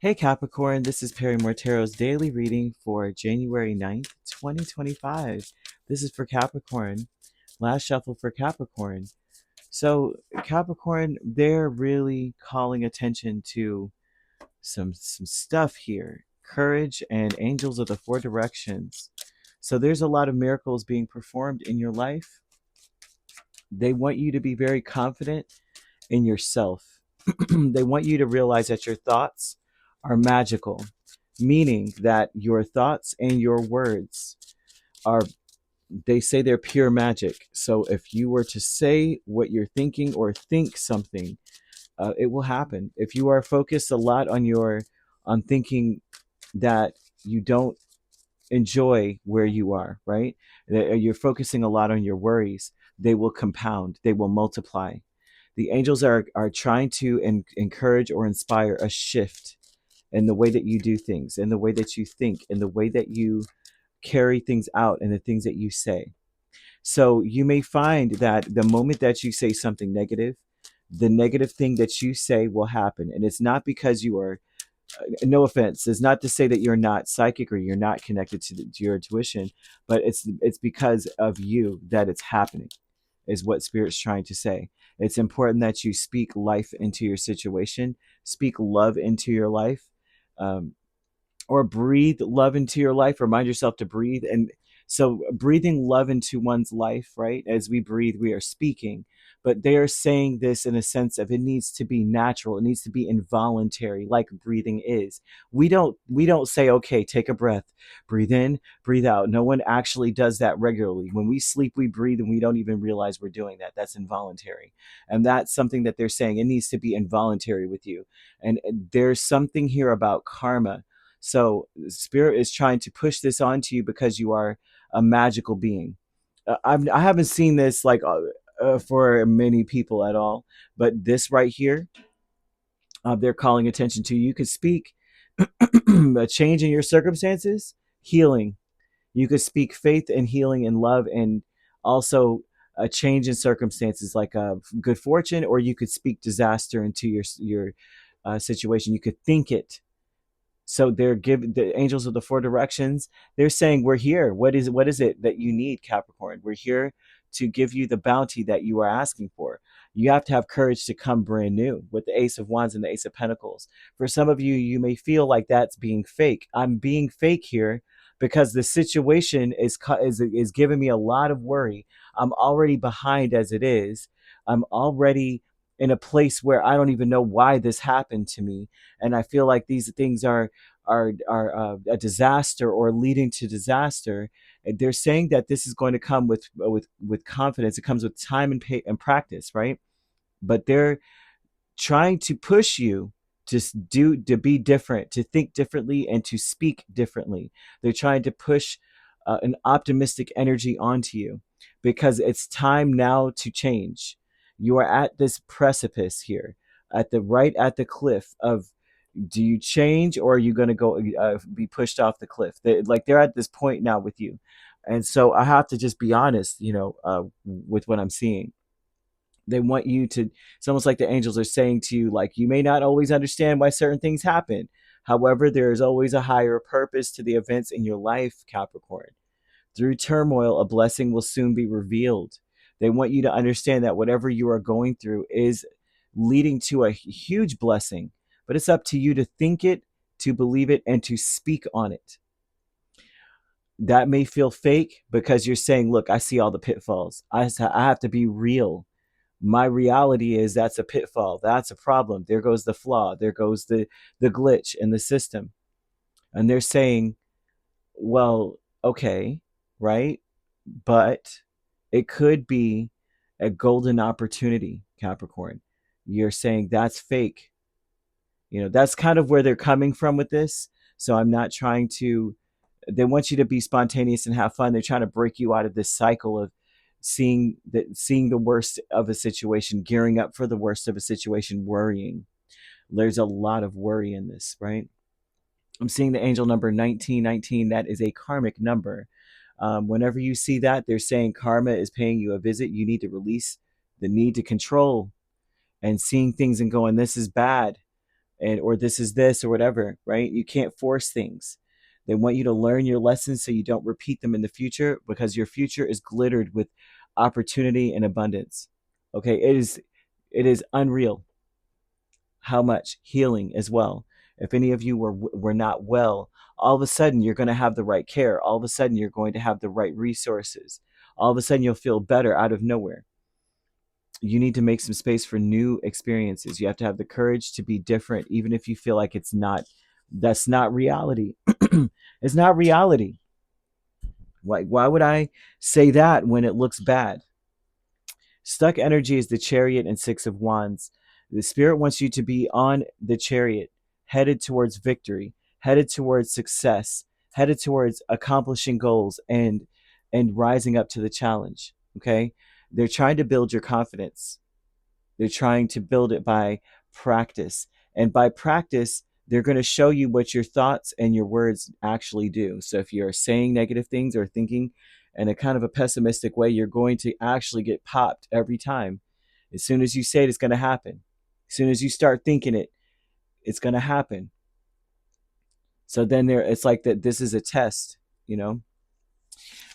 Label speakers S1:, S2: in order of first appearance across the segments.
S1: Hey Capricorn, this is Perrymore Tarot's daily reading for January 9th, 2025. This is for Capricorn. Last shuffle for Capricorn. So, Capricorn, they're really calling attention to some stuff here. Courage and angels of the four directions. So, there's a lot of miracles being performed in your life. They want you to be very confident in yourself. They want you to realize that your thoughts are magical, meaning that your thoughts and your words are, they say they're pure magic. So if you were to say what you're thinking or think something, it will happen. If you are focused a lot on thinking that you don't enjoy where you are, right? You're focusing a lot on your worries, they will compound, they will multiply. The angels are trying to encourage or inspire a shift in the way that you do things, in the way that you think, in the way that you carry things out, and the things that you say. So you may find that the moment that you say something negative, the negative thing that you say will happen. And it's not because you are, no offense, it's not to say that you're not psychic or you're not connected to your intuition, but it's because of you that it's happening, is what Spirit's trying to say. It's important that you speak life into your situation, speak love into your life, um, or breathe love into your life. Remind yourself to breathe. And so, breathing love into one's life, right? As we breathe, we are speaking. But they are saying this in a sense of it needs to be natural. It needs to be involuntary, like breathing is. We don't say, okay, take a breath, breathe in, breathe out. No one actually does that regularly. When we sleep, we breathe and we don't even realize we're doing that. That's involuntary. And that's something that they're saying. It needs to be involuntary with you. And there's something here about karma. So Spirit is trying to push this onto you because you are a magical being. I haven't seen this like for many people at all, but this right here, they're calling attention to. You could speak a change in your circumstances, healing. You could speak faith and healing and love, and also a change in circumstances like good fortune, or you could speak disaster into your situation. You could think it. So they're giving the angels of the four directions. They're saying, we're here. What is it that you need, Capricorn? We're here to give you the bounty that you are asking for. You have to have courage to come brand new with the Ace of Wands and the Ace of Pentacles. For some of you, you may feel like that's being fake. I'm being fake here because the situation is giving me a lot of worry. I'm already behind as it is. I'm already in a place where I don't even know why this happened to me, and I feel like these things are a disaster or leading to disaster. They're saying that this is going to come with confidence. It comes with time and practice, right? But they're trying to push you to be different, to think differently, and to speak differently. They're trying to push an optimistic energy onto you because it's time now to change. You are at this precipice here, at the cliff of, do you change or are you going to go be pushed off the cliff? They're at this point now with you. And so I have to just be honest, with what I'm seeing. They want you to, it's almost like the angels are saying to you, like, you may not always understand why certain things happen. However, there is always a higher purpose to the events in your life, Capricorn. Through turmoil, a blessing will soon be revealed. They want you to understand that whatever you are going through is leading to a huge blessing, but it's up to you to think it, to believe it, and to speak on it. That may feel fake because you're saying, look, I see all the pitfalls. I have to be real. My reality is that's a pitfall. That's a problem. There goes the flaw. There goes the glitch in the system. And they're saying, well, okay, right? But it could be a golden opportunity, Capricorn. You're saying that's fake. That's kind of where they're coming from with this. So I'm not trying to, they want you to be spontaneous and have fun. They're trying to break you out of this cycle of seeing the worst of a situation, gearing up for the worst of a situation, worrying. There's a lot of worry in this, right? I'm seeing the angel number 1919. That is a karmic number. Whenever you see that, they're saying karma is paying you a visit. You need to release the need to control and seeing things and going, this is bad. and or this is this or whatever, right? You can't force things. They want you to learn your lessons so you don't repeat them in the future, because your future is glittered with opportunity and abundance. Okay, it is unreal how much healing as well. If any of you were not well, all of a sudden you're going to have the right care. All of a sudden you're going to have the right resources. All of a sudden you'll feel better out of nowhere. You need to make some space for new experiences. You have to have the courage to be different, even if you feel like that's not reality. It's not reality. Why would I say that when it looks bad? Stuck energy is the Chariot and Six of Wands. The Spirit wants you to be on the chariot, headed towards victory, headed towards success, headed towards accomplishing goals and rising up to the challenge. Okay? They're trying to build your confidence. They're trying to build it by practice. And by practice, they're going to show you what your thoughts and your words actually do. So if you're saying negative things or thinking in a kind of a pessimistic way, you're going to actually get popped every time. As soon as you say it, it's going to happen. As soon as you start thinking it, it's going to happen. So then it's like that. This is a test, you know.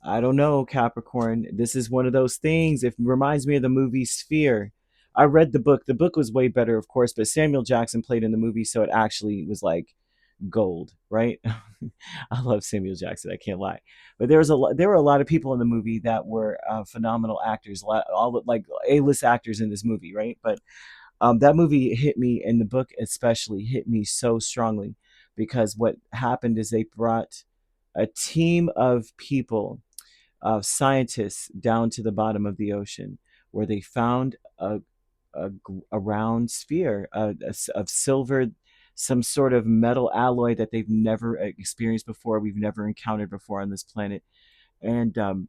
S1: I don't know, Capricorn. This is one of those things. It reminds me of the movie Sphere. I read the book. The book was way better, of course, but Samuel Jackson played in the movie, so it actually was like gold, right? I love Samuel Jackson. I can't lie, but there were a lot of people in the movie that were phenomenal actors, all like A-list actors in this movie, right? But that movie hit me, and the book especially hit me so strongly, because what happened is they brought a team of people, scientists, down to the bottom of the ocean, where they found a round sphere of silver, some sort of metal alloy that they've never experienced before, we've never encountered before on this planet. And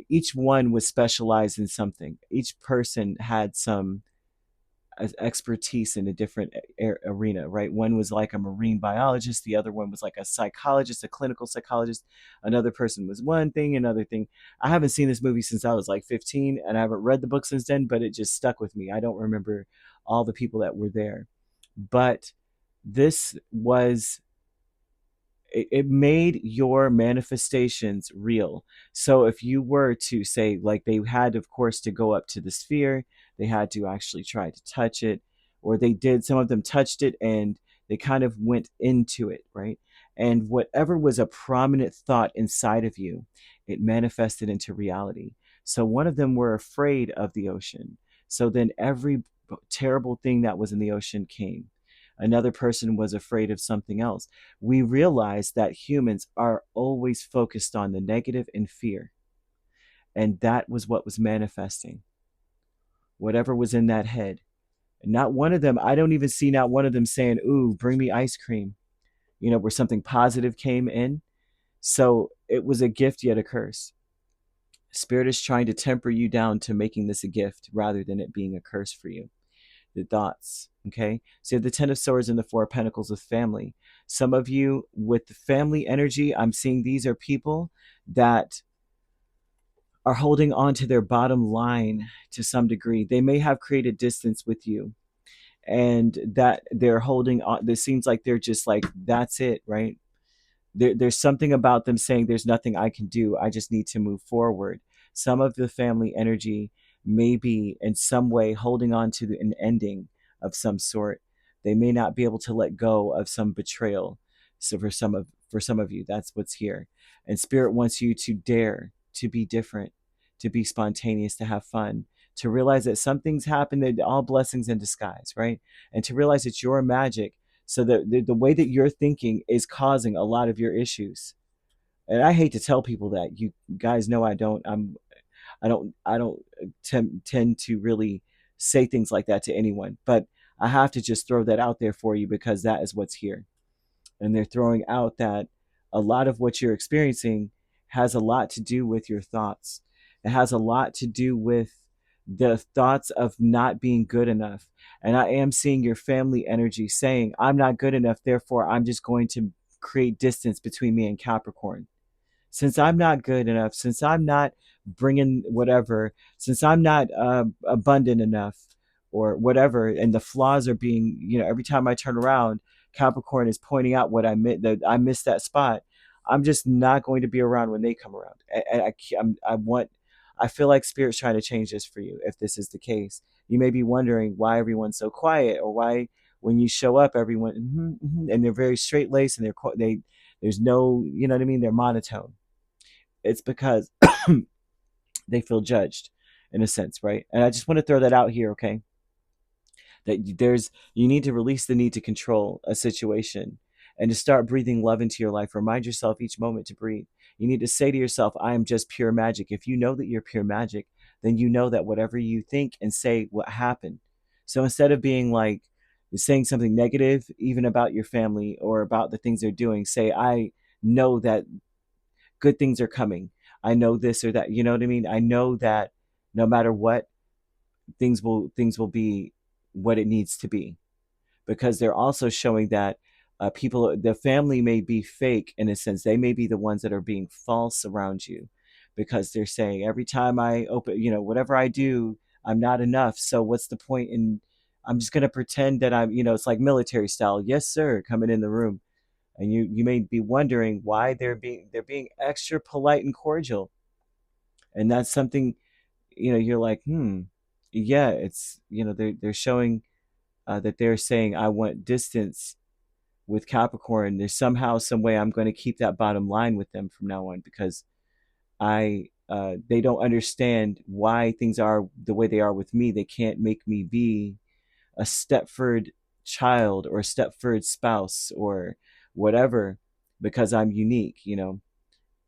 S1: each one was specialized in something. Each person had some expertise in a different arena, right? One was like a marine biologist, the other one was like a psychologist, a clinical psychologist. Another person was one thing, another thing. I haven't seen this movie since I was like 15, and I haven't read the book since then, but it just stuck with me. I don't remember all the people that were there, but this was it made your manifestations real. So if you were to say, like, they had, of course, to go up to the sphere, they had to actually try to touch it, or they did, some of them touched it and they kind of went into it, right? And whatever was a prominent thought inside of you, it manifested into reality. So one of them were afraid of the ocean. So then every terrible thing that was in the ocean came. Another person was afraid of something else. We realized that humans are always focused on the negative and fear. And that was what was manifesting. Whatever was in that head. Not one of them, I don't even see not one of them saying, "Ooh, bring me ice cream," where something positive came in. So it was a gift yet a curse. Spirit is trying to temper you down to making this a gift rather than it being a curse for you. The thoughts. Okay, so you have the Ten of Swords and the Four of Pentacles with family. Some of you with the family energy, I'm seeing these are people that are holding on to their bottom line to some degree. They may have created distance with you, and that they're holding on. This seems like they're just like, that's it, right? There's something about them saying, there's nothing I can do, I just need to move forward. Some of the family energy may be in some way holding on to an ending of some sort. They may not be able to let go of some betrayal. So for some of you, that's what's here. And Spirit wants you to dare to be different, to be spontaneous, to have fun, to realize that some things happen, that all blessings in disguise, right? And to realize it's your magic. So the way that you're thinking is causing a lot of your issues. And I hate to tell people that. You guys know I don't tend to really say things like that to anyone, but I have to just throw that out there for you, because that is what's here. And they're throwing out that a lot of what you're experiencing has a lot to do with your thoughts. It has a lot to do with the thoughts of not being good enough. And I am seeing your family energy saying, I'm not good enough, therefore I'm just going to create distance between me and Capricorn. Since I'm not good enough, since I'm not bringing whatever, since I'm not abundant enough, or whatever, and the flaws are being, every time I turn around, Capricorn is pointing out what that I missed that spot. I'm just not going to be around when they come around. And I feel like Spirit's trying to change this for you. If this is the case, you may be wondering why everyone's so quiet, or why when you show up, everyone and they're very straight laced, and there's no, you know what I mean, they're monotone. It's because they feel judged, in a sense, right? And I just want to throw that out here, okay? That you need to release the need to control a situation, and to start breathing love into your life. Remind yourself each moment to breathe. You need to say to yourself, I am just pure magic. If you know that you're pure magic, then you know that whatever you think and say will happen. So instead of being like saying something negative, even about your family or about the things they're doing, say, I know that good things are coming. I know this or that. You know what I mean? I know that no matter what, things will be what it needs to be, because they're also showing that the family may be fake, in a sense. They may be the ones that are being false around you, because they're saying every time I open, whatever I do, I'm not enough. So what's the point in? I'm just gonna pretend that I'm, it's like military style. Yes, sir, coming in the room, and you may be wondering why they're being extra polite and cordial, and that's something, you're like, yeah, it's, they're showing that they're saying, I want distance with Capricorn. There's somehow, some way, I'm going to keep that bottom line with them from now on, because they don't understand why things are the way they are with me. They can't make me be a Stepford child or a Stepford spouse or whatever, because I'm unique.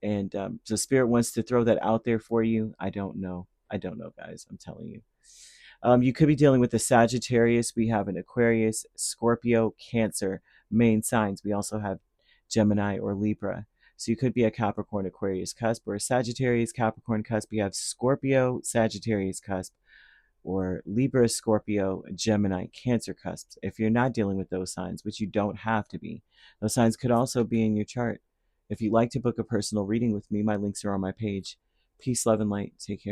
S1: And so Spirit wants to throw that out there for you. I don't know, guys. I'm telling you. You could be dealing with a Sagittarius. We have an Aquarius, Scorpio, Cancer, main signs. We also have Gemini or Libra. So you could be a Capricorn, Aquarius cusp, or a Sagittarius, Capricorn cusp. We have Scorpio, Sagittarius cusp, or Libra, Scorpio, Gemini, Cancer cusps. If you're not dealing with those signs, which you don't have to be, those signs could also be in your chart. If you'd like to book a personal reading with me, my links are on my page. Peace, love, and light. Take care.